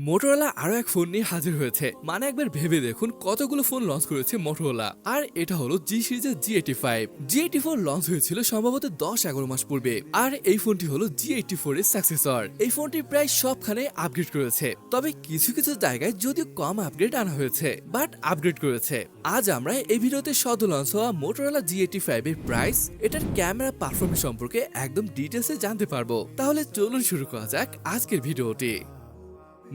Motorola আরো এক phone নিয়ে হাজির হয়েছে। মানে একবার ভেবে দেখুন কতগুলো ফোন লঞ্চ করেছে মোটরোলা। আর এটা হলো জি সিরিজের g85। g84 লঞ্চ হয়েছিল সম্ভবত 10-11 মাস পূর্বে। আর এই ফোনটি হলো g84 এর সাকসেসর। এই ফোনটি প্রায় সবখানে আপগ্রেড করেছে, তবে কিছু কিছু জায়গায় যদিও কম আপগ্রেড আনা হয়েছে, বাট আপগ্রেড করেছে। আজ আমরা এই ভিডিওতে সদ্য লঞ্চ হওয়া মোটরোলা g85 এর প্রাইস, এটার ক্যামেরা পারফরমেন্স সম্পর্কে একদম ডিটেলসে জানতে পারবো। তাহলে চলুন শুরু করা যাক আজকের ভিডিওটি।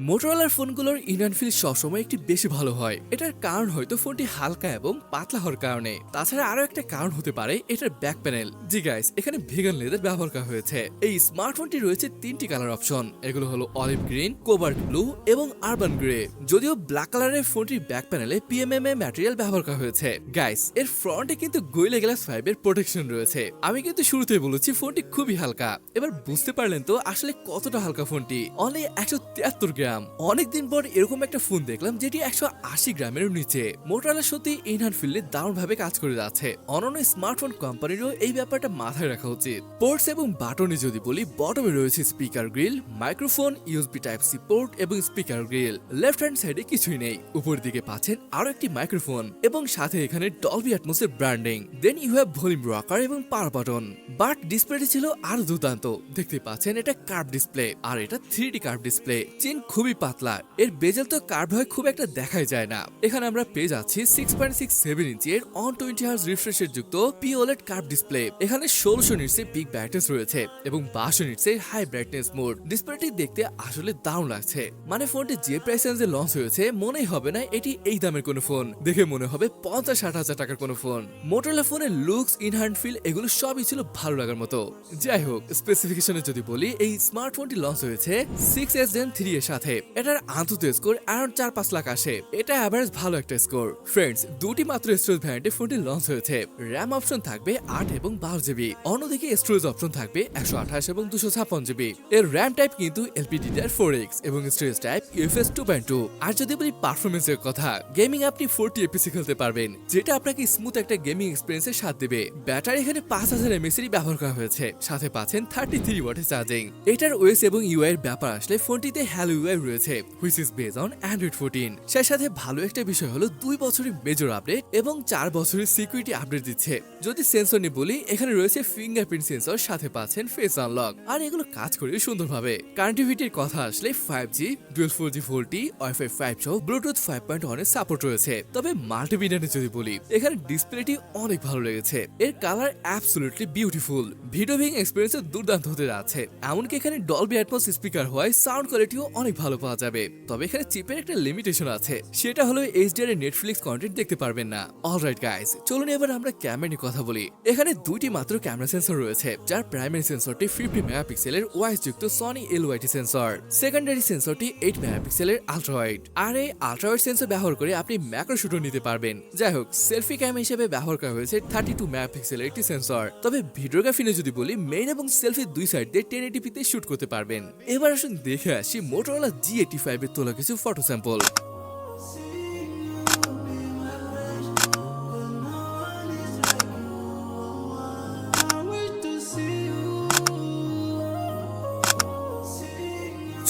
মোটরোলার ফোনগুলোর ইনার ফিল সবসময় একটি বেশি ভালো হয়। এটার কারণ হয়তো ফোনটি হালকা এবং পাতলা হওয়ার কারণে। তাছাড়া আরো একটা কারণ হতে পারে এটার ব্যাক প্যানেল। জি গাইস, এখানে ভেগান লেদার ব্যবহার করা হয়েছে। এই স্মার্টফোনটি রয়েছে তিনটি কালার অপশন। এগুলো হলো অলিভ গ্রিন, কোবাল্ট ব্লু এবং আরবান গ্রে। যদিও ব্ল্যাক কালারের ফোনটির ব্যাক প্যানেলে পিএমএমএ ম্যাটেরিয়াল ব্যবহার করা হয়েছে। গাইস, এর ফ্রন্টে কিন্তু গোরিলা গ্লাস 5 এর প্রোটেকশন রয়েছে। আমি কিন্তু শুরুতেই বলেছি ফোনটি খুবই হালকা। এবার বুঝতে পারলেন তো আসলে কতটা হালকা ফোনটি। অনলি 173 গ্রাম। অনেকদিন পর এরকম একটা ফোন দেখলাম যেটি 180 গ্রামের নিচে। মোটরোলা সত্যি ইনহার ফিল্ডে দারুণ ভাবে কাজ করে যাচ্ছে। অন্যান্য স্মার্টফোন কোম্পানিরও এই ব্যাপারটা মাথায় রাখা উচিত। পোর্টস এবং বাটনে যদি বলি, বটমে রয়েছে speaker grille, microphone, USB type C port এবং স্পিকার গ্রিল। লেফট হ্যান্ড সাইডে কিছুই নেই। উপর দিকে পাচ্ছেন আরো একটি মাইক্রোফোন এবং সাথে এখানে ডলবি অ্যাটমসের branding. Then you have volume rocker এবং পাওয়ার বাটন। বাট ডিসপ্লেটি ছিল আরো দুর্দান্ত। দেখতে পাচ্ছেন এটা কার্ভ ডিসপ্লে, আর এটা 3D কার্ভ ডিসপ্লে। চেন খুবই পাতলা। এর বেজেল তো কার্ভ হয় খুব একটা দেখাই যায় না। এখানে আমরা পেয়ে যাচ্ছি 6.67 ইঞ্চের অন 20 হার্জ রিফ্রেশের যুক্ত পিওলেড কার্ভ ডিসপ্লে। এখানে 1600 নিটসের পিক ব্রাইটনেস রয়েছে এবং 1200 নিটসের হাই ব্রাইটনেস মোড। ডিসপ্লেটি দেখতে আসলে দারুণ লাগছে। মানে ফোনটি যে প্রাইস রেঞ্জে লঞ্চ হয়েছে মনেই হবে না এটি এই দামের কোনো ফোন। দেখে মনে হবে 50-60 হাজার টাকার কোনো ফোন। মোটরোলা ফোনের লুকস, ইনহ্যান্ড ফিল এগুলো সবই ছিল ভালো লাগার মতো। যাই হোক, স্পেসিফিকেশনে যদি বলি, এই স্মার্টফোনটি লঞ্চ হয়েছে 6s Gen 3 এর সাথে। এটার আন্তত স্কোর অ্যারাউন্ড 4-5 লাখ আসে। এটা অ্যাভারেজ ভালো একটা স্কোর। ফ্রেন্ডস, দুটি মাত্র স্টোরেজ ভ্যারিয়েন্টে ফোনটি লঞ্চ হয়েছে। র্যাম অপশন থাকবে 8 এবং 12 জিবি। অন্যদিকে স্টোরেজ অপশন থাকবে 128 এবং 256 জিবি। এর র্যাম টাইপ কিন্তু LPDDR4X এবং স্টোরেজ টাইপ UFS 2.2। আর যদি বলি পারফরমেন্সের কথা, গেমিং আপনি 40 FPS খেলতে পারবেন, যেটা আপনাকে স্মুথ একটা গেমিং এক্সপিরিয়েন্সের স্বাদ দেবে। ব্যাটারি এখানে 5000 mAh ব্যবহার করা হয়েছে। সাথে পাচ্ছেন 33 ওয়াটের চার্জিং। এটার ওএস এবং ইউআই এর ব্যাপার আসলে ফোনটিতে হ্যালো ইউআই রয়েছে, which is based on Android 14। সেই সাথে ভালো একটা বিষয় হলো 2 বছরের মেজর আপডেট এবং 4 বছরের সিকিউরিটি আপডেট দিচ্ছে। যদি সেন্সর নিয়ে বলি, এখানে রয়েছে ফিঙ্গারপ্রিন্ট সেন্সর, সাথে পাচ্ছেন ফেস আনলক। আর এগুলো কাজ করে সুন্দরভাবে। কানেক্টিভিটির কথা আসলে 5G, dual 4G 4T, Wi-Fi 5 সহ ব্লুটুথ 5.1 এর সাপোর্ট রয়েছে। তবে মাল্টিমিডিয়াতে যদি বলি, এখানে ডিসপ্লেটি অনেক ভালো লেগেছে। এর colour absolutely beautiful. Video ভিং experience দুর্দান্ত হতে যাচ্ছে। এমনকি এখানে ডলবি অ্যাটমস স্পিকার হওয়ায় সাউন্ড কোয়ালিটিও অনেক ভালো পাওয়া যাবে। তবে এখানে চিপের একটা লিমিটেশন আছে, সেটা হলো HDR এর নেটফ্লিক্স কন্টেন্ট দেখতে পারবেন না। অলরাইট গাইস, চলুন এবার আমরা ক্যামেরা নিয়ে কথা বলি। এখানে দুইটি মাত্র ক্যামেরা সেন্সর রয়েছে, যার প্রাইমারি সেন্সরটি 50 মেগাপিক্সেলের ওয়াইড যুক্ত সনি LYT সেন্সর। সেকেন্ডারি সেন্সরটি 8 মেগাপিক্সেলের আলট্রা ওয়াইড। আর এই আলট্রা ওয়াইড সেন্সর ব্যবহার করে আপনি ম্যাক্রো শুটও নিতে পারবেন। যাই হোক, সেলফি ক্যামেরা হিসেবে ব্যবহার করা হয়েছে 32 মেগাপিক্সেলের একটি সেন্সর। তবে ভিডিওগ্রাফি নিয়ে যদি বলি, মেইন এবং সেলফি দুই সাইড দিয়ে 1080p তে শুট করতে পারবেন। এবার আসুন দেখে আসি মোটরোলা g85 এর তোলা কিছু ফটো স্যাম্পল।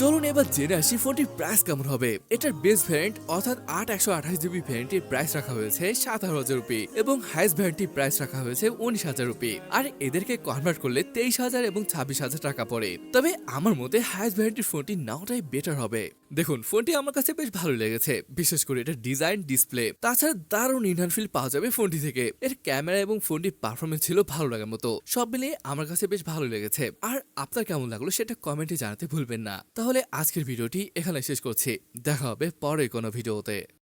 চলুন এবার জেনে আসি ফোনটির প্রাইস কেমন হবে। এটার বেস ভ্যারিয়েন্ট অর্থাৎ 8/128GB ভ্যারিয়েন্টের প্রাইস রাখা হয়েছে 17,000 রুপি এবং হাইস্ট ভ্যারিয়েন্টের প্রাইস রাখা হয়েছে 19,000 রুপি। আর এদেরকে কনভার্ট করলে 23,000 এবং 26,000 টাকা পড়ে। তবে আমার মতে হাইস্ট ভ্যারিয়েন্টের ফোনটি নাওটাই বেটার হবে। দেখুন, ফোনটি আমার কাছে বেশ ভালো লেগেছে, বিশেষ করে এটা ডিজাইন, ডিসপ্লে, তাছাড়া দারুণ ইনহ্যান্ড ফিল পাওয়া যাবে ফোনটি থেকে। এর ক্যামেরা এবং ফোনটির পারফরমেন্স ছিল ভালো লাগার মতো। সব মিলিয়ে আমার কাছে বেশ ভালো লেগেছে। আর আপনার কেমন লাগলো সেটা কমেন্টে জানাতে ভুলবেন না। তাহলে আজকের ভিডিওটি এখানে শেষ করছি। দেখা হবে পরে কোনো ভিডিওতে।